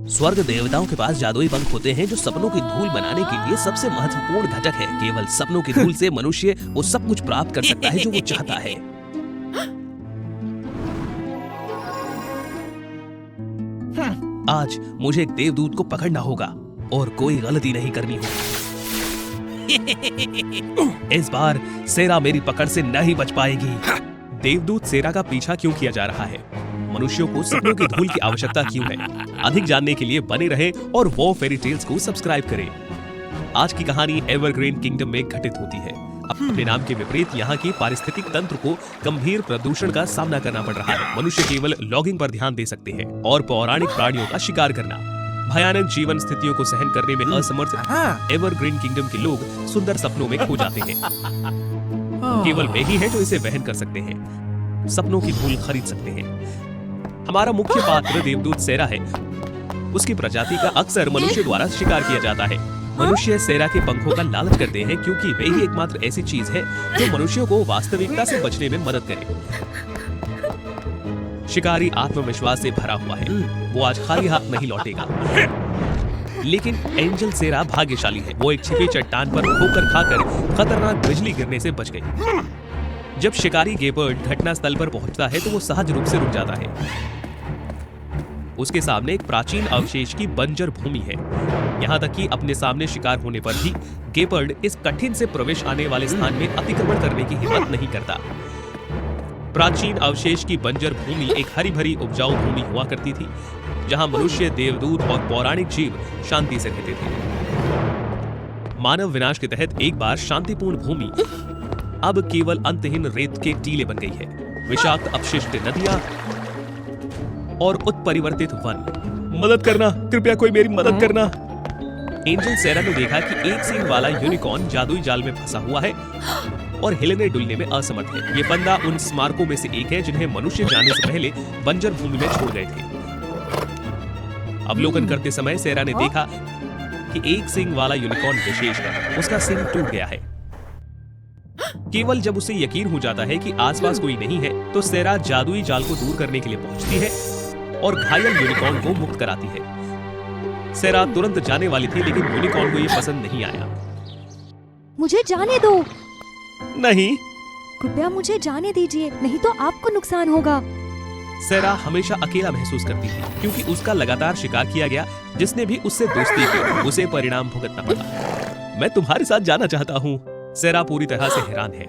स्वर्ग देवताओं के पास जादुई पंख होते हैं जो सपनों की धूल बनाने के लिए सबसे महत्वपूर्ण घटक है। केवल सपनों की धूल से मनुष्य वो सब कुछ प्राप्त कर सकता है जो वो चाहता है। आज मुझे एक देवदूत को पकड़ना होगा और कोई गलती नहीं करनी होगी। इस बार सेरा मेरी पकड़ से नहीं बच पाएगी। देवदूत सेरा का पीछा क्यों किया जा रहा है? मनुष्यों को सपनों की धूल की आवश्यकता क्यों है? अधिक जानने के लिए बने रहें और वो फेरी टेल्स को सब्सक्राइब करें। आज की कहानी एवरग्रीन किंगडम में घटित होती है। अपने नाम के विपरीत यहाँ की पारिस्थितिक तंत्र को गंभीर प्रदूषण का सामना करना पड़ रहा है। मनुष्य केवल लॉगिंग पर ध्यान दे सकते हैं और पौराणिक प्राणियों का शिकार करना। भयानक जीवन स्थितियों को सहन करने में असमर्थ एवरग्रीन किंगडम के लोग सुंदर सपनों में खो जाते हैं। केवल वे ही हैं जो इसे वहन कर सकते हैं, सपनों की धूल खरीद सकते हैं। हमारा मुख्य पात्र देवदूत सेरा है। उसकी प्रजाति का अक्सर मनुष्य द्वारा शिकार किया जाता है। मनुष्य सेरा के पंखों का लालच करते हैं क्योंकि वे ही एकमात्र ऐसी चीज है जो मनुष्यों को वास्तविकता से बचने में मदद करे। शिकारी आत्मविश्वास से भरा हुआ है। वो आज खाली हाथ नहीं लौटेगा। लेकिन एंजल सेरा भाग्यशाली है। वो एक छिपी चट्टान पर ठोकर खाकर खतरनाक बिजली गिरने से बच गई। जब शिकारी गेपर्ड घटनास्थल पर पहुंचता है तो वो सहज रूप से रुक जाता है। उसके सामने एक प्राचीन अवशेष की बंजर भूमि है। यहाँ तक कि अपने सामने शिकार होने पर भी गेपर्ड इस कठिन से प्रवेश आने वाले स्थान में अतिक्रमण करने की हिम्मत नहीं करता। प्राचीन अवशेष की बंजर भूमि एक हरी भरी उपजाऊ भूमि हुआ करती थी, जहाँ मनुष्य, देवदूत और पौराणिक जीव शांति से रहते थे। मानव विनाश के तहत एक बार शांतिपूर्ण भूमि अब केवल अंतहीन रेत के टीले बन गई है। विषाक्त अपशिष्ट नदियां और उत्परिवर्तित वन। मदद करना, कृपया कोई मेरी मदद करना। एंजल सेरा ने देखा कि एक सींग वाला यूनिकॉर्न जादुई जाल में फंसा हुआ है और हिलने डुलने में असमर्थ है। ये बंदा उन स्मारकों में से एक है जिन्हें मनुष्य जाने से पहले बंजर भूमि में छोड़ गए थे। अवलोकन करते समय सेरा ने देखा कि एक सींग वाला यूनिकॉर्न विशेष है। उसका सींग टूट गया है। केवल जब उसे यकीन हो जाता है कि आसपास कोई नहीं है तो सेरा जादुई जाल को दूर करने के लिए पहुंचती है और घायल यूनिकॉर्न को मुक्त कराती है। सेरा तुरंत जाने वाली थी लेकिन यूनिकॉर्न को ये पसंद नहीं आया। मुझे जाने दो। नहीं, कृपया मुझे जाने दीजिए, नहीं तो आपको नुकसान होगा। सेरा हमेशा अकेला महसूस करती थी क्योंकि उसका लगातार शिकार किया गया। जिसने भी उससे दोस्ती की उसे परिणाम भुगतना पड़ा। मैं तुम्हारे साथ जाना चाहता हूँ। सेरा पूरी तरह से हैरान है।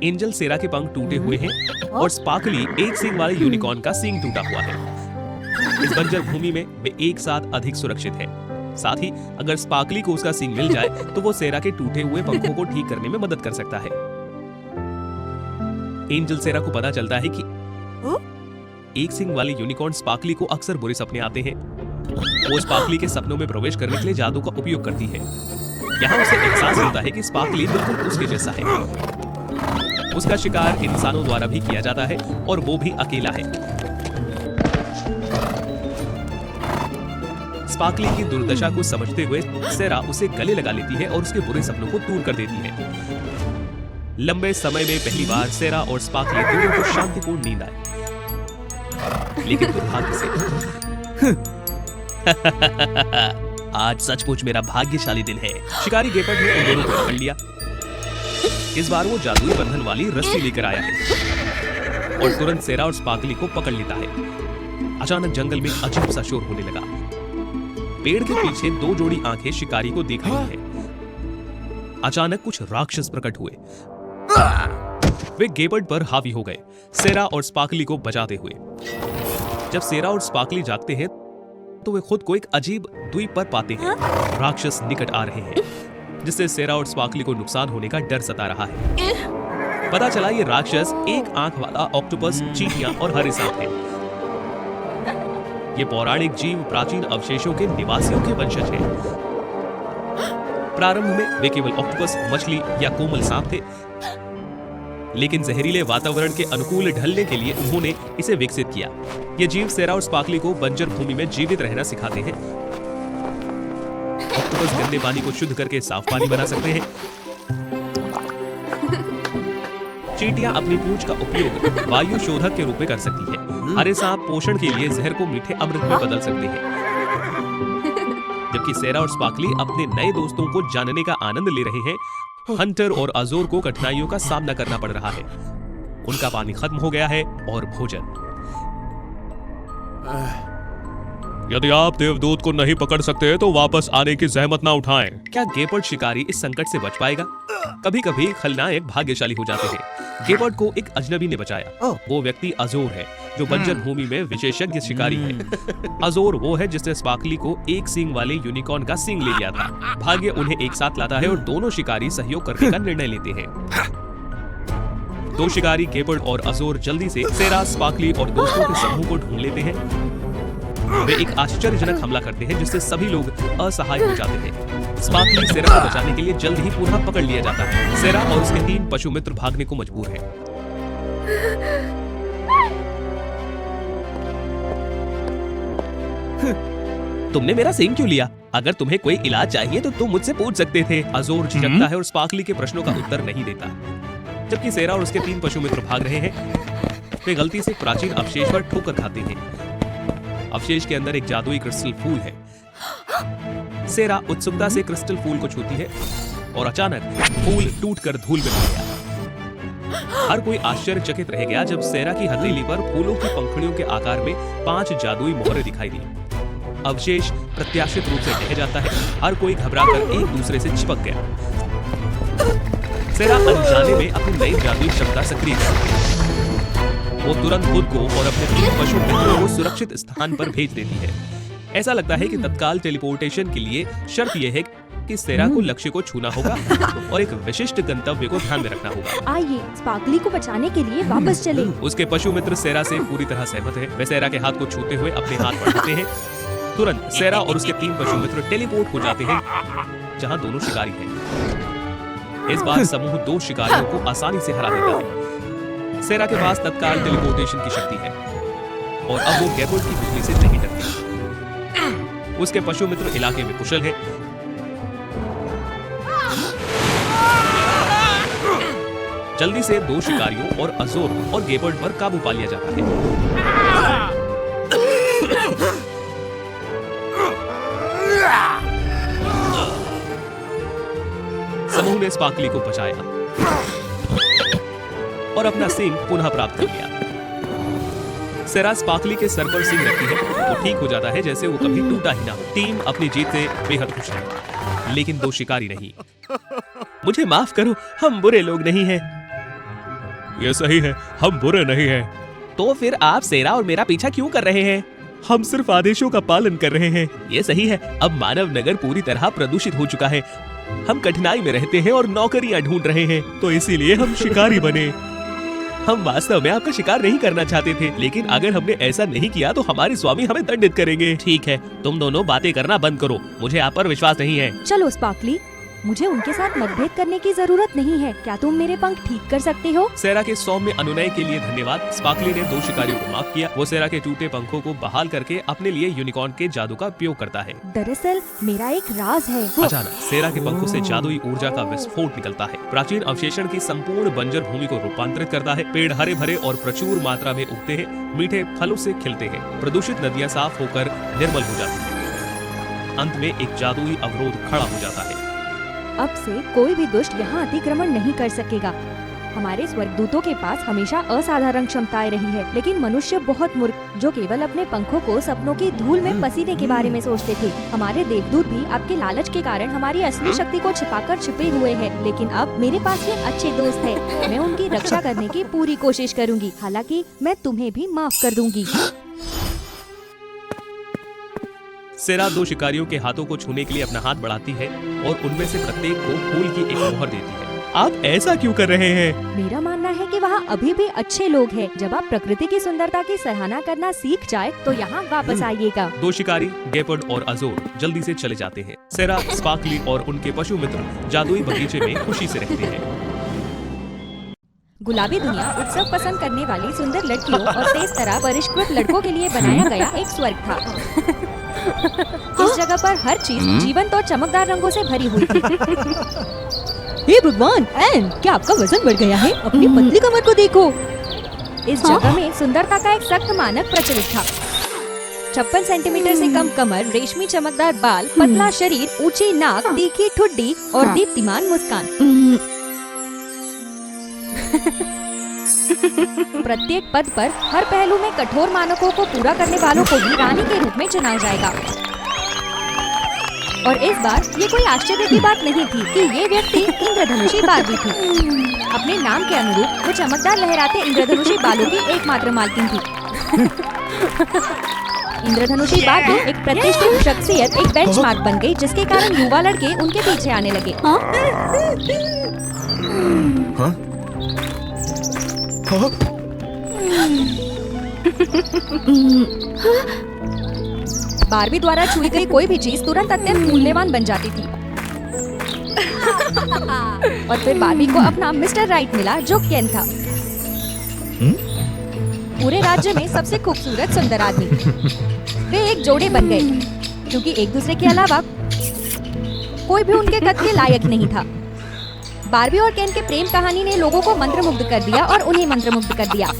एंजल सेरा के पंख टूटे हुए हैं और स्पार्कली एक सींग वाले यूनिकॉर्न का सींग टूटा हुआ है। इस बंजर भूमि में वे एक साथ अधिक सुरक्षित हैं। साथ ही अगर स्पार्कली को उसका सींग मिल जाए तो वो सेरा के टूटे हुए पंखों को ठीक करने में मदद कर सकता है। एंजल सेरा को पता चलता है कि एक सींग वाले यूनिकॉर्न स्पार्कली को अक्सर बुरे सपने आते हैं। वो स्पार्कली के सपनों में प्रवेश करने के लिए जादू का उपयोग करती है। यहाँ उसे एहसास होता है कि स्पार्कली बिल्कुल उसके जैसा है। उसका शिकार इंसानों द्वारा भी किया जाता है और वो भी अकेला है। स्पार्कली की दुर्दशा को समझते हुए सेरा उसे गले लगा लेती है और उसके बुरे सपनों को दूर कर देती है। लंबे समय में पहली बार सेरा और स्पार्कली दोनों को शांतिपूर्ण नींद आई। लेकिन दुर्भाग्य से आज सचमुच मेरा भाग्यशाली दिन है। शिकारी गेपर्ड ने उन दोनों को पकड़ लिया। इस बार वो जादुई बंधन वाली रस्सी लेकर आया है और तुरंत सेरा और स्पार्कली को पकड़ लेता है। अचानक जंगल में अजीब सा शोर होने लगा। पेड़ के पीछे दो जोड़ी आंखें शिकारी को देख रही हैं। अचानक कुछ राक्षस प्रकट हुए। वे गेपर्ड पर हावी हो गए, सेरा और स्पार्कली को बचाते हुए। जब सेरा और स्पार्कली जागते हैं तो वे खुद को एक अजीब द्वीप पर पाते हैं। राक्षस निकट आ रहे हैं जिससे सेरा और स्पार्कली को नुकसान होने का डर सता रहा है। पता चला ये राक्षस एक आंख वाला ऑक्टोपस, चींटियां और हरे सांप हैं। ये पौराणिक जीव प्राचीन अवशेषों के निवासियों के वंशज हैं। प्रारंभ में वे केवल ऑक्टोपस, मछली या कोमल सांप थे, लेकिन जहरीले वातावरण के अनुकूल ढलने के लिए उन्होंने इसे विकसित किया। ये जीव सेरा और स्पार्कली को बंजर भूमि में जीवित रहना सिखाते हैं। ऑक्टोपस गंदे पानी को शुद्ध करके साफ पानी बना सकते हैं। चींटियां अपनी पूंछ का उपयोग वायु शोधक के रूप में कर सकती हैं। हरे सांप पोषण के लिए जहर को मीठे अमृत में बदल सकते हैं। जबकि सेरा और स्पार्कली अपने नए दोस्तों को जानने का आनंद ले रहे हैं, हंटर और अजोर को कठिनाइयों का सामना करना पड़ रहा है। उनका पानी खत्म हो गया है और भोजन। यदि आप देवदूत को नहीं पकड़ सकते तो वापस आने की जहमत ना उठाएं। क्या गेपर्ड शिकारी इस संकट से बच पाएगा? कभी कभी खलनायक भाग्यशाली हो जाते हैं। गेपर्ड को एक अजनबी ने बचाया। वो व्यक्ति अजोर है, जो बंजर भूमि में विशेषज्ञ शिकारी है। अजोर वो है जिसने स्पार्कली को एक सींग वाले यूनिकॉर्न का सींग ले लिया था। भाग्य उन्हें एक साथ लाता है और दोनों शिकारी सहयोग करने का निर्णय लेते हैं। दो शिकारी गेपर्ड और अजोर जल्दी से सेरा, स्पार्कली और दोस्तों के समूह को ढूंढ लेते हैं। वे एक आश्चर्यजनक हमला करते हैं जिससे सभी लोग असहाय हो जाते हैं। स्पार्कली सेरा को बचाने के लिए जल्द ही पुनः पकड़ लिया जाता है। सेरा और उसके 3 पशु मित्र भागने को मजबूर हैं। तुमने मेरा सींग क्यों लिया? अगर तुम्हें कोई इलाज चाहिए तो तुम मुझसे पूछ सकते थे। अजोर झिझकता है और स्पार्कली के प्रश्नों का उत्तर नहीं देता। जबकि सेरा और उसके 3 पशु मित्र भाग रहे हैं, वे गलती से प्राचीन अवशेष पर ठोकर खाते हैं। अवशेष के अंदर एक जादुई क्रिस्टल फूल है। सेरा उत्सुकता से क्रिस्टल फूल को छूती है और अचानक फूल टूटकर धूल में मिल गया। हर कोई आश्चर्यचकित रह गया जब सेरा की हथेली पर फूलों की पंखुड़ियों के आकार में 5 जादुई मोहरें दिखाई दी। अवशेष प्रत्याशित रूप से ढह जाता है। हर कोई घबराकर एक दूसरे से चिपक गया। सेरा अनजाने में अपनी नई जादुई क्षमता सक्रिय करती है। वो तुरंत खुद को और अपने 3 पशु मित्रों को सुरक्षित स्थान पर भेज देती है। ऐसा लगता है कि तत्काल टेलीपोर्टेशन के लिए शर्त यह है कि सेरा को लक्ष्य को छूना होगा और एक विशिष्ट गंतव्य को ध्यान में रखना होगा। आइए स्पार्कली को बचाने के लिए वापस चले। उसके पशु मित्र सेरा से पूरी तरह सहमत है। वे सेरा के हाथ को छूते हुए अपने हाथ बढ़ाते हैं। तुरंत सेरा और उसके 3 पशु मित्र टेलीपोर्ट हो जाते हैं जहाँ दोनों शिकारी हैं। इस बार समूह 2 शिकारियों को आसानी से हरा देता है। सेरा के पास तत्काल टेलीपोर्टेशन की शक्ति है और अब वो गेपर्ड की बिजली से नहीं डरती। उसके पशु मित्र इलाके में कुशल है। जल्दी से 2 शिकारियों और अजोर और गेपर्ड पर काबू पा लिया जाता है। समूह ने स्पार्कली को बचाया और अपना सींग पुनः प्राप्त कर लिया। सेरा स्पार्कली के सर पर सींग रखती है तो ठीक हो जाता है जैसे वो कभी टूटा ही ना हो। टीम अपनी जीत से बेहद खुश है, लेकिन 2 शिकारी नहीं। मुझे माफ करो, हम बुरे लोग नहीं हैं। ये सही है, हम बुरे नहीं हैं। तो फिर आप सेरा और मेरा पीछा क्यों कर रहे हैं? हम सिर्फ आदेशों का पालन कर रहे हैं। ये सही है। अब मानव नगर पूरी तरह प्रदूषित हो चुका है। हम कठिनाई में रहते हैं और नौकरियां ढूंढ रहे हैं, तो इसीलिए हम शिकारी बने। हम वास्तव में आपका शिकार नहीं करना चाहते थे, लेकिन अगर हमने ऐसा नहीं किया तो हमारे स्वामी हमें दंडित करेंगे। ठीक है, तुम दोनों बातें करना बंद करो। मुझे आप पर विश्वास नहीं है। चलो स्पार्कली, मुझे उनके साथ मतभेद करने की जरूरत नहीं है। क्या तुम मेरे पंख ठीक कर सकते हो? सेरा के सौम्य अनुनय के लिए धन्यवाद। स्पार्कली ने 2 शिकारियों को माफ किया। वो सेरा के टूटे पंखों को बहाल करके अपने लिए यूनिकॉर्न के जादू का उपयोग करता है। दरअसल मेरा एक राज है। अचानक सेरा के पंखों से जादुई ऊर्जा का विस्फोट निकलता है। प्राचीन अवशेषण की संपूर्ण बंजर भूमि को रूपांतरित करता है। पेड़ हरे भरे और प्रचुर मात्रा में उगते हैं, मीठे फलों से खिलते हैं। प्रदूषित नदियां साफ होकर निर्मल हो जाती हैं। अंत में एक जादुई अवरोध खड़ा हो जाता है। अब से कोई भी दुष्ट यहाँ अतिक्रमण नहीं कर सकेगा। हमारे स्वर्गदूतों के पास हमेशा असाधारण क्षमताएं रही है, लेकिन मनुष्य बहुत मूर्ख जो केवल अपने पंखों को सपनों की धूल में पसीने के बारे में सोचते थे। हमारे देवदूत भी आपके लालच के कारण हमारी असली शक्ति को छिपाकर छिपे हुए हैं, लेकिन अब मेरे पास ये अच्छे दोस्त हैं। मैं उनकी रक्षा करने की पूरी कोशिश करूंगी। हालांकि मैं तुम्हें भी माफ कर दूंगी। सेरा 2 शिकारियों के हाथों को छूने के लिए अपना हाथ बढ़ाती है और उनमें से प्रत्येक को फूल की एक मोहर देती है। आप ऐसा क्यों कर रहे हैं? मेरा मानना है कि वहाँ अभी भी अच्छे लोग हैं। जब आप प्रकृति की सुंदरता की सराहना करना सीख जाए तो यहाँ वापस आइएगा। 2 शिकारी गेपर्ड और अजोर जल्दी से चले जाते हैं। सेरा, स्पार्कली और उनके पशु मित्र जादुई बगीचे में खुशी से रहते हैं। गुलाबी दुनिया उत्सव पसंद करने वाली सुंदर लड़कियों और तेज तरह परिष्कृत लड़कों के लिए बनाया गया एक स्वर्ग था। इस जगह पर हर चीज जीवंत और चमकदार रंगों से भरी हुई थी। हे भगवान, एन, क्या आपका वजन बढ़ गया है? अपनी पतली कमर को देखो। इस जगह में सुंदरता का एक सख्त मानक प्रचलित था। 56 सेंटीमीटर से कम कमर, रेशमी चमकदार बाल, पतला शरीर, ऊंची नाक, तीखी ठुड्डी और दीप्तिमान मुस्कान। प्रत्येक पद पर हर पहलू में कठोर मानकों को पूरा करने वालों को ही रानी के रूप में चुना जाएगा। और इस बार ये कोई आश्चर्य की बात नहीं थी कि ये व्यक्ति इंद्रधनुषी बार्बी थी। अपने नाम के अनुरूप वो चमकदार लहराते इंद्रधनुषी बालों की एकमात्र मालकिन थी। इंद्रधनुषी बार्बी एक प्रतिष्ठित शख्सियत, एक बेंचमार्क बन गई, जिसके कारण युवा लड़के उनके पीछे आने लगे। हाँ? हाँ? हाँ? बार्बी द्वारा छुई गई कोई भी चीज तुरंत अत्यंत मूल्यवान बन जाती थी। और फिर बार्बी को अपना मिस्टर राइट मिला, जो केन था। पूरे राज्य में सबसे खूबसूरत सुंदर आदमी। वे एक जोड़े बन गए, क्योंकि एक दूसरे के अलावा कोई भी उनके कद के लायक नहीं था। बार्बी और केन के प्रेम कहानी ने लोगों को मंत्रमुग्ध कर दिया और उन्हें मंत्रमुग्ध कर दिया।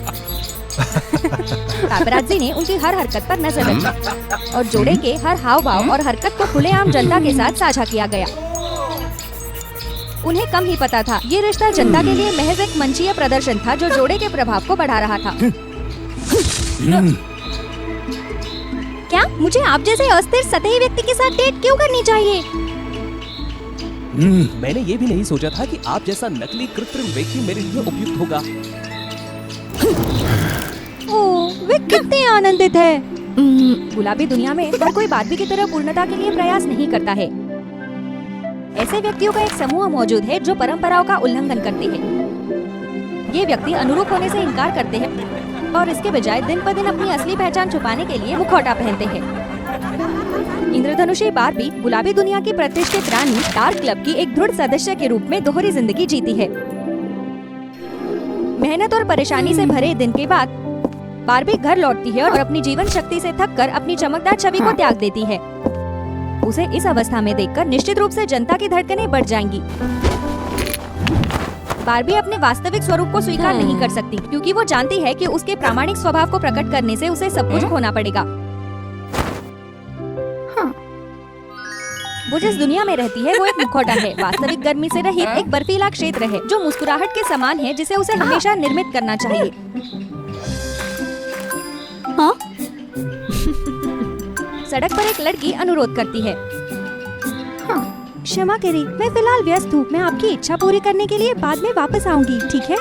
पापराज़ी ने उनकी हर हरकत पर नजर रखी और जोड़े के हर हाव भाव और हरकत को खुलेआम जनता के साथ साझा किया गया। उन्हें कम ही पता था, ये रिश्ता जनता के लिए महज एक मंचीय प्रदर्शन था जो जोड़े के प्रभाव को बढ़ा रहा था। क्या मुझे आप जैसे अस्थिर सतही व्यक्ति के साथ डेट क्यों करनी चाहिए? मैंने ये भी नहीं सोचा था कि आप जैसा नकली कृत्रिम व्यक्ति मेरे लिए उपयुक्त होगा। ओह, वे कितने आनंदित है। गुलाबी दुनिया में हर कोई बार्बी की तरह पूर्णता के लिए प्रयास नहीं करता है। ऐसे व्यक्तियों का एक समूह मौजूद है जो परंपराओं का उल्लंघन करते हैं। ये व्यक्ति अनुरूप होने से इनकार करते हैं और इसके बजाय दिन पर दिन अपनी असली पहचान छुपाने के लिए मुखौटा पहनते हैं। इंद्रधनुषी बार्बी गुलाबी दुनिया की प्रतिष्ठित रानी डार्क क्लब की एक दृढ़ सदस्य के रूप में दोहरी जिंदगी जीती है। मेहनत और परेशानी से भरे दिन के बाद बार्बी घर लौटती है और अपनी जीवन शक्ति से थककर अपनी चमकदार छवि को त्याग देती है। उसे इस अवस्था में देखकर निश्चित रूप से जनता की धड़कनें बढ़ जाएंगी। बार्बी अपने वास्तविक स्वरूप को स्वीकार नहीं कर सकती, क्योंकि वो जानती है कि उसके प्रामाणिक स्वभाव को प्रकट करने से उसे सब कुछ खोना पड़ेगा। वो जिस दुनिया में रहती है वो एक मुखौटा है, वास्तविक गर्मी से रहित एक बर्फीला क्षेत्र है जो मुस्कुराहट के समान है, जिसे उसे हमेशा निर्मित करना चाहिए। हाँ? सड़क पर एक लड़की अनुरोध करती है, क्षमा करें, मैं फिलहाल व्यस्त हूँ। मैं आपकी इच्छा पूरी करने के लिए बाद में वापस आऊंगी, ठीक है?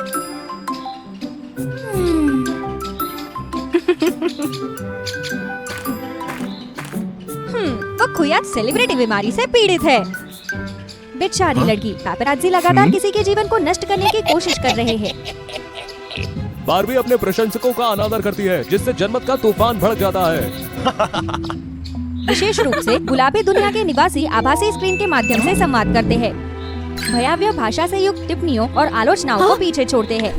वो खुयात सेलिब्रिटी बीमारी से पीड़ित है। बेचारी लड़की। पापराज़ी लगातार किसी के जीवन को नष्ट करने की कोशिश कर रहे हैं। बार्बी अपने प्रशंसकों का अनादर करती है, जिससे जनमत का तूफान भड़क जाता है। विशेष रूप से गुलाबी दुनिया के निवासी आभासी स्क्रीन के माध्यम से संवाद करते हैं। भयावह भाषा से युक्त टिप्पणियों और आलोचनाओं को पीछे छोड़ते हैं,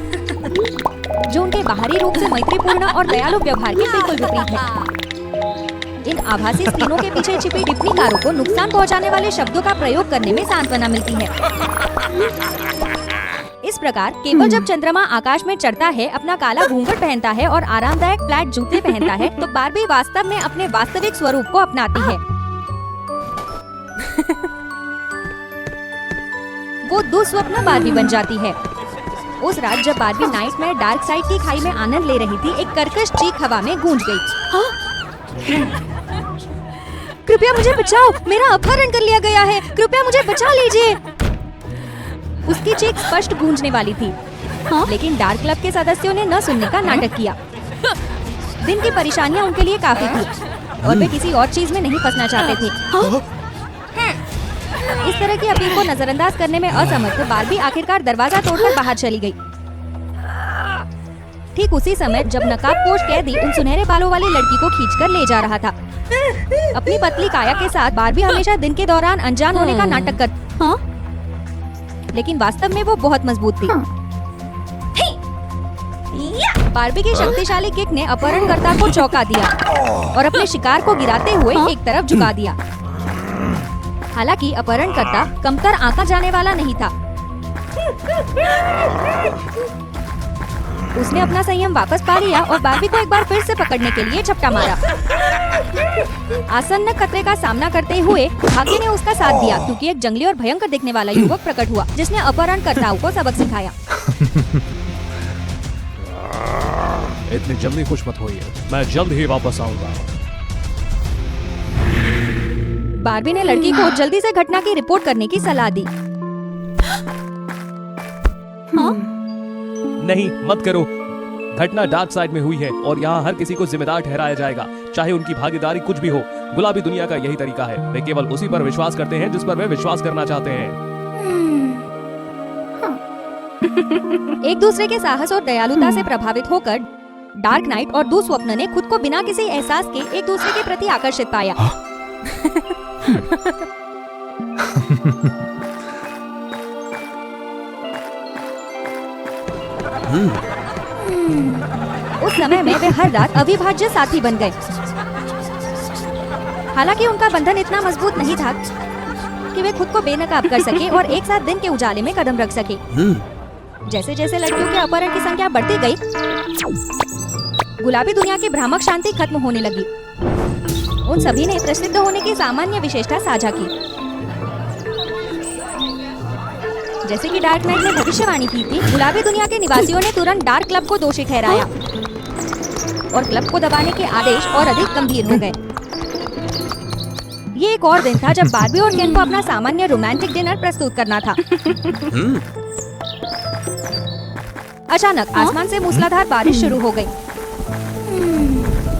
जो उनके बाहरी रूप से मैत्रीपूर्ण और दयालु व्यवहार के बिल्कुल विपरीत है। इन आभासी स्क्रीनों के पीछे छिपी टिप्पणीकारों को नुकसान पहुंचाने वाले शब्दों का प्रयोग करने में सांत्वना मिलती है। इस प्रकार केवल जब चंद्रमा आकाश में चढ़ता है, अपना काला घूंघट पहनता है और आरामदायक फ्लैट जूते पहनता है, तो बार्बी वास्तव में अपने वास्तविक स्वरूप को अपनाती है। वो दुस्वप्न बार्बी बन जाती है। उस रात जब बार्बी नाइट में डार्क साइड की खाई में आनंद ले रही थी, एक कर्कश चीख हवा में गूंज गई। कृपया मुझे बचाओ, मेरा अपहरण कर लिया गया है, कृपया मुझे बचा लीजिए। उसकी चीख स्पष्ट गूंजने वाली थी, लेकिन डार्क क्लब के सदस्यों ने न सुनने का नाटक किया। दिन की परेशानियां उनके लिए काफी थी और वे किसी और चीज में नहीं फंसना चाहते थे। इस तरह की अपील को नजरअंदाज करने में असमर्थ बार्बी आखिरकार दरवाजा तोड़कर बाहर चली गई। ठीक उसी समय जब नकाबपोश कैदी उन सुनहरे बालों वाली लड़की को खींचकर ले जा रहा था। अपनी पतली काया के साथ बार्बी हमेशा दिन के दौरान अनजान होने का नाटक करती, लेकिन वास्तव में वो बहुत मजबूत थी। बार्बी की शक्तिशाली किक ने अपहरणकर्ता को चौंका दिया और अपने शिकार को गिराते हुए एक तरफ झुका दिया। हालांकि अपहरणकर्ता कमतर आंका जाने वाला नहीं था। उसने अपना संयम वापस पा लिया और बारबी को एक बार फिर से पकड़ने के लिए झपटा मारा। आसन्न खतरे का सामना करते हुए भाग्य ने उसका साथ दिया, क्योंकि एक जंगली और भयंकर दिखने वाला युवक प्रकट हुआ जिसने अपहरणकर्ताओं को सबक सिखाया। इतनी जल्दी खुश मत होइए, मैं जल्द ही वापस आऊंगा। बारबी ने लड़की को जल्दी से घटना की रिपोर्ट करने की सलाह दी। नहीं, मत करो। घटना डार्क साइड में हुई है और यहाँ हर किसी को जिम्मेदार ठहराया जाएगा, चाहे उनकी भागीदारी कुछ भी हो। गुलाबी दुनिया का यही तरीका है, वे केवल उसी पर विश्वास करते हैं जिस पर वे विश्वास करना चाहते हैं। एक दूसरे के साहस और दयालुता से प्रभावित होकर डार्क नाइट और दुःस्वप्न ने खुद को बिना किसी एहसास के एक दूसरे के प्रति आकर्षित पाया। उस समय में वे हर रात अविभाज्य साथी बन गए। हालांकि उनका बंधन इतना मजबूत नहीं था कि वे खुद को बेनकाब कर सके और एक साथ दिन के उजाले में कदम रख सके। जैसे जैसे लड़कियों के अपहरण की संख्या बढ़ती गई, गुलाबी दुनिया की भ्रामक शांति खत्म होने लगी। उन सभी ने प्रसिद्ध होने की सामान्य विशेषता साझा की। जैसे कि डार्क नाइट ने भविष्यवाणी की थी, गुलाबी दुनिया के निवासियों ने तुरंत डार्क क्लब को दोषी ठहराया और क्लब को दबाने के आदेश और अधिक गंभीर हो गए। ये एक और दिन था जब बारबी और केन को अपना सामान्य रोमांटिक डिनर प्रस्तुत करना था। अचानक आसमान से मूसलाधार बारिश शुरू हो गई।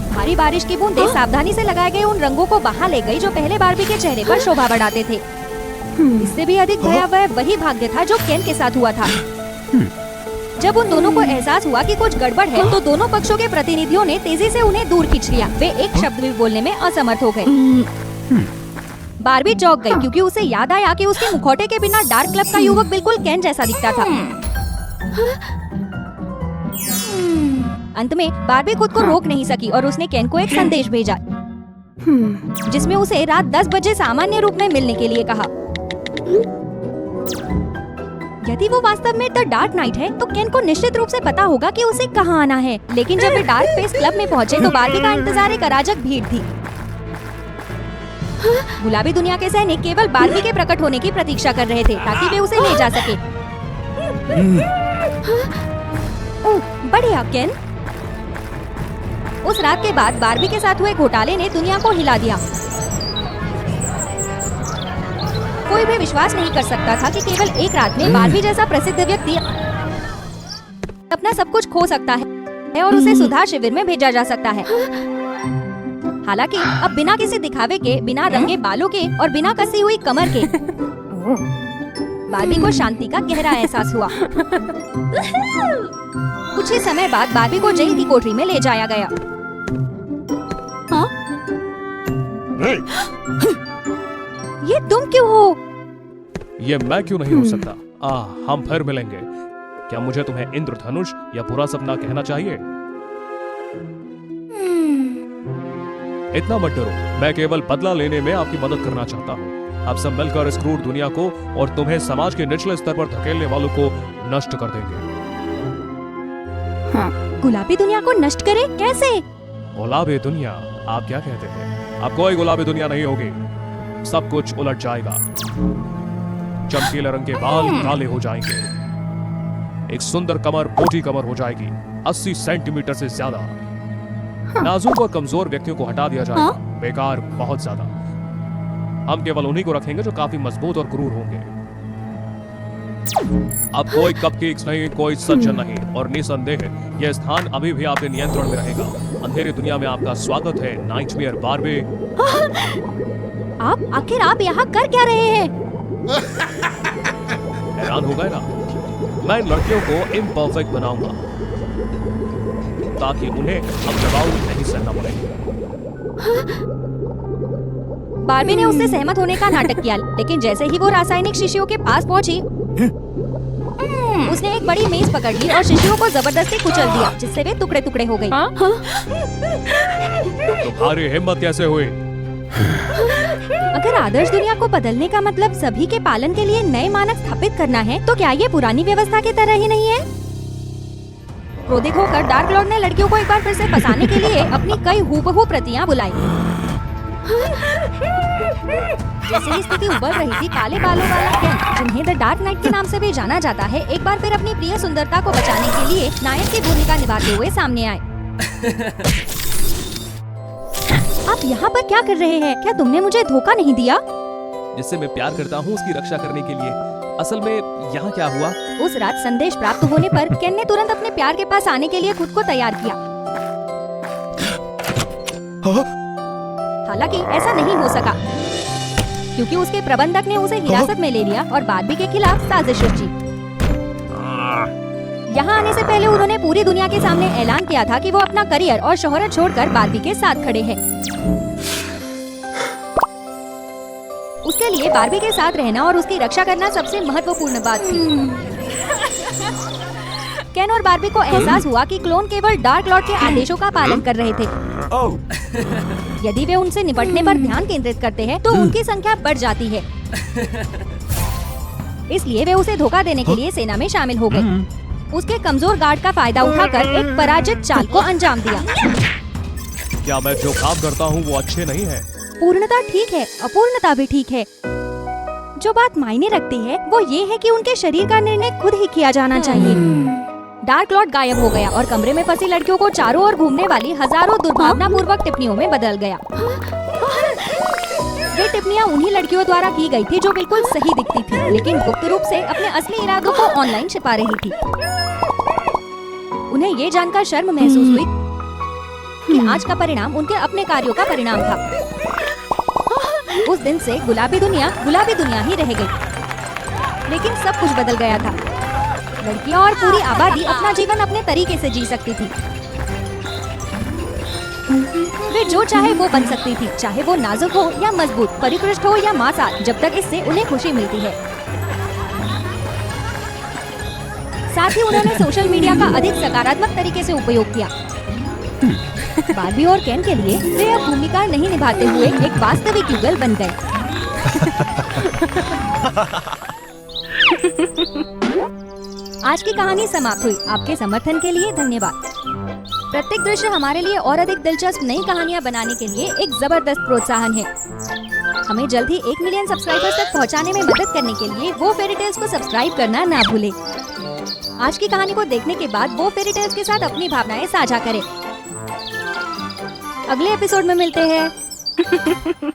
भारी बारिश की बूंदें सावधानी से लगाए गए उन रंगों को बहा ले गई जो पहले बारबी के चेहरे पर शोभा बढ़ाते थे। इससे भी अधिक भयावह वही भाग्य था जो केन के साथ हुआ था। जब उन दोनों को एहसास हुआ कि कुछ गड़बड़ है, तो दोनों पक्षों के प्रतिनिधियों ने तेजी से उन्हें दूर खींच लिया। वे एक शब्द भी बोलने में असमर्थ हो गए। बारबी चौंक गई, क्योंकि उसे याद आया कि उसके मुखौटे के बिना डार्क क्लब का युवक बिल्कुल केन जैसा दिखता था। अंत में बारबी खुद को रोक नहीं सकी और उसने केन को एक संदेश भेजा, जिसमें उसे रात 10 बजे सामान्य रूप में मिलने के लिए कहा। यदि वो वास्तव में द डार्क नाइट है, तो केन को निश्चित रूप से पता होगा कि उसे कहाँ आना है। लेकिन जब वे डार्क फेस क्लब में पहुँचे, तो बारबी का इंतजार एक अराजक भीड़ थी। गुलाबी दुनिया के सैनिक केवल बारबी के प्रकट होने की प्रतीक्षा कर रहे थे, ताकि वे उसे ले जा सके। ओह, बढ़िया केन। उस रात के बाद बारबी के साथ हुए घोटाले ने दुनिया को हिला दिया। कोई भी विश्वास नहीं कर सकता था कि केवल एक रात में बारबी जैसा प्रसिद्ध व्यक्ति अपना सब कुछ खो सकता है और उसे सुधार शिविर में भेजा जा सकता है। हालांकि अब बिना किसी दिखावे के, बिना रंगे बालों के और बिना कसी हुई कमर के, बारबी को शांति का गहरा एहसास हुआ। कुछ ही समय बाद बारबी को जेल की कोठरी में ले जाया गया। ये तुम क्यों हो? ये मैं क्यों नहीं हो सकता? हम फिर मिलेंगे। क्या मुझे तुम्हें इंद्रधनुष या बुरा सपना कहना चाहिए? इतना मत डरो, मैं केवल बदला लेने में आपकी मदद करना चाहता हूँ। आप सब मिलकर इस क्रूर दुनिया को और तुम्हें समाज के निचले स्तर पर धकेलने वालों को नष्ट कर देंगे। गुलाबी दुनिया को नष्ट करे? कैसे? गुलाबी दुनिया? आप क्या कहते हैं? अब कोई गुलाबी दुनिया नहीं होगी। सब कुछ उलट जाएगा। चमकीले रंग के बाल काले हो जाएंगे, एक सुंदर कमर मोटी कमर हो जाएगी, 80 सेंटीमीटर से ज्यादा। नाजुक और कमजोर व्यक्तियों को हटा दिया जाएगा, बेकार बहुत ज्यादा। हम केवल उन्हीं को रखेंगे जो काफी मजबूत और क्रूर होंगे। अब कोई कपकेक्स नहीं, कोई सज्जन नहीं, और निसंदेह यह स्थान अभी भी आपके नियंत्रण में रहेगा। अंधेरी दुनिया में आपका स्वागत है, नाइटमेयर बारबी। आखिर आप यहाँ कर क्या रहे हैं? हैरान हो गए ना? मैं लड़कियों को इम्परफेक्ट बनाऊंगा ताकि उन्हें अब दबाव नहीं सहना पड़े। बारबी ने उससे सहमत होने का नाटक किया, लेकिन जैसे ही वो रासायनिक शिशियों के पास पहुंची, उसने एक बड़ी मेज पकड़ ली और शिशियों को जबरदस्ती कुचल दिया, जिससे वे टुकड़े टुकड़े हो गई। तुम्हारी हिम्मत कैसे हुई? अगर आदर्श दुनिया को बदलने का मतलब सभी के पालन के लिए नए मानक स्थापित करना है, तो क्या ये पुरानी व्यवस्था की तरह ही नहीं है? क्रोधित होकर डार्क लॉर्ड ने लड़कियों को एक बार फिर से फंसाने के लिए अपनी कई हूबहू प्रतियां बुलाई। जैसे ही स्थिति उबल रही थी, काले बालों वाला केन, जिन्हें द डार्क नाइट के नाम से भी जाना जाता है, एक बार फिर अपनी प्रिय सुंदरता को बचाने के लिए नायक की भूमिका निभाते हुए सामने आए। आप यहाँ पर क्या कर रहे हैं? क्या तुमने मुझे धोखा नहीं दिया? जिससे मैं प्यार करता हूँ उसकी रक्षा करने के लिए। असल में यहाँ क्या हुआ? उस रात संदेश प्राप्त होने पर केन ने तुरंत अपने प्यार के पास आने के लिए खुद को तैयार किया। हालांकि ऐसा नहीं हो सका, क्योंकि उसके प्रबंधक ने उसे हिरासत में ले लिया और बार्बी के खिलाफ साजिश रची। यहाँ आने से पहले उन्होंने पूरी दुनिया के सामने ऐलान किया था कि वो अपना करियर और शोहरत छोड़कर बार्बी के साथ खड़े हैं। उसके लिए बार्बी के साथ रहना और उसकी रक्षा करना सबसे महत्वपूर्ण बात थी। केन और बार्बी को एहसास हुआ कि क्लोन केवल डार्क लॉर्ड के आदेशों का पालन कर रहे थे। यदि वे उनसे निपटने पर ध्यान केंद्रित करते हैं, तो उनकी संख्या बढ़ जाती है। इसलिए वे उसे धोखा देने के लिए सेना में शामिल हो गए। उसके कमजोर गार्ड का फायदा उठाकर एक पराजित चाल को अंजाम दिया। क्या मैं जो काम करता हूँ वो अच्छे नहीं है? पूर्णता ठीक है, अपूर्णता भी ठीक है। जो बात मायने रखती है वो ये है कि उनके शरीर का निर्णय खुद ही किया जाना चाहिए। डार्क लॉर्ड गायब हो गया और कमरे में फंसी लड़कियों को चारों ओर घूमने वाली हजारों दुर्भावनापूर्वक टिप्पणियों में बदल गया। वे टिप्पणियां उन्हीं लड़कियों द्वारा की गई थी जो बिल्कुल सही दिखती थी, लेकिन गुप्त रूप से अपने असली इरादों को ऑनलाइन छिपा रही थी। उन्हें ये जानकर शर्म महसूस हुई कि आज का परिणाम उनके अपने कार्यों का परिणाम था। उस दिन से गुलाबी दुनिया ही रह गई। लेकिन सब कुछ बदल गया था। लड़कियां और पूरी आबादी अपना जीवन अपने तरीके से जी सकती थी। वे जो चाहे वो बन सकती थी, चाहे वो नाजुक हो या मजबूत, परिष्कृत हो या मांसाहार, जब तक इससे उन्हें खुशी मिलती है। साथ ही उन्होंने सोशल मीडिया का अधिक सकारात्मक तरीके से उपयोग किया। बार्बी और केन के लिए वे अब भूमिका नहीं निभाते हुए एक वास्तविक युगल बन गए। आज की कहानी समाप्त हुई। आपके समर्थन के लिए धन्यवाद। प्रत्येक दृश्य हमारे लिए और अधिक दिलचस्प नई कहानियाँ बनाने के लिए एक जबरदस्त प्रोत्साहन है। हमें जल्द ही 1 मिलियन सब्सक्राइबर्स तक पहुंचाने में मदद करने के लिए वो फेरी टेल्स को सब्सक्राइब करना ना भूलें। आज की कहानी को देखने के बाद वो फेरी टेल्स के साथ अपनी भावनाएं साझा करें। अगले एपिसोड में मिलते हैं।